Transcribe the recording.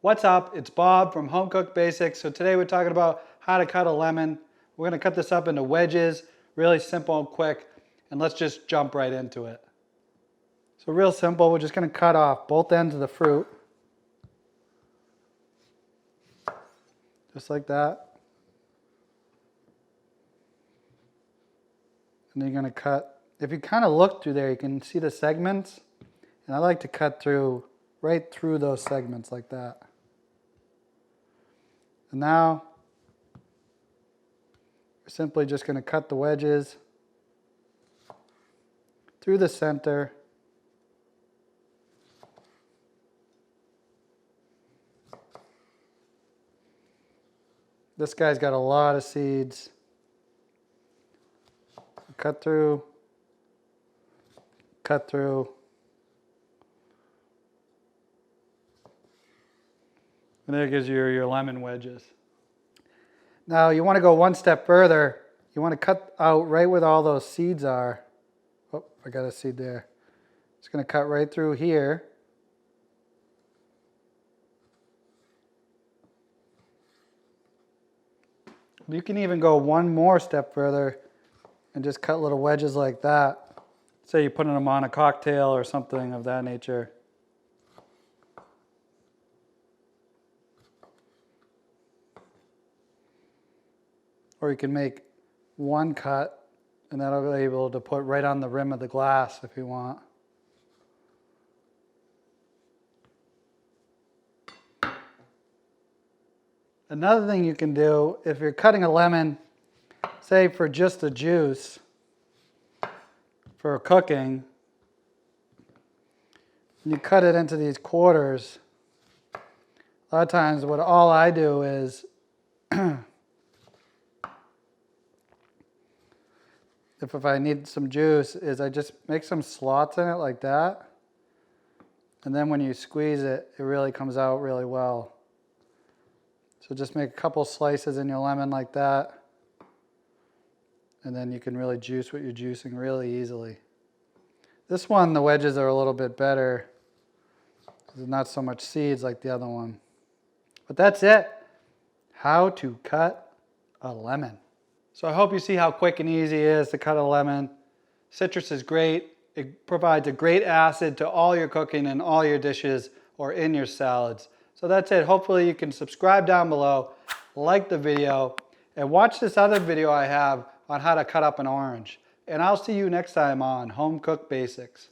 What's up? It's Bob from Home Cook Basics. So today we're talking about how to cut a lemon. We're going to cut this up into wedges, really simple and quick, and let's just jump right into it. So real simple, we're just going to cut off both ends of the fruit. Just like that. And then you're going to cut, if you kind of look through there, you can see the segments. And I like to cut through, right through those segments like that. And now, we're simply just going to cut the wedges through the center. This guy's got a lot of seeds. Cut through, cut through. And there gives you your lemon wedges. Now you want to go one step further. You want to cut out right where all those seeds are. Oh, I got a seed there. It's going to cut right through here. You can even go one more step further and just cut little wedges like that. Say you're putting them on a cocktail or something of that nature. Or you can make one cut and that'll be able to put right on the rim of the glass if you want. Another thing you can do, if you're cutting a lemon, say for just the juice, for cooking, you cut it into these quarters. A lot of times all I do is if I need some juice, is I just make some slots in it like that. And then when you squeeze it, it really comes out really well. So just make a couple slices in your lemon like that. And then you can really juice what you're juicing really easily. This one, the wedges are a little bit better. There's not so much seeds like the other one. But that's it. How to cut a lemon. So I hope you see how quick and easy it is to cut a lemon. Citrus is great. It provides a great acid to all your cooking and all your dishes or in your salads. So that's it. Hopefully you can subscribe down below, like the video, and watch this other video I have on how to cut up an orange. And I'll see you next time on Home Cook Basics.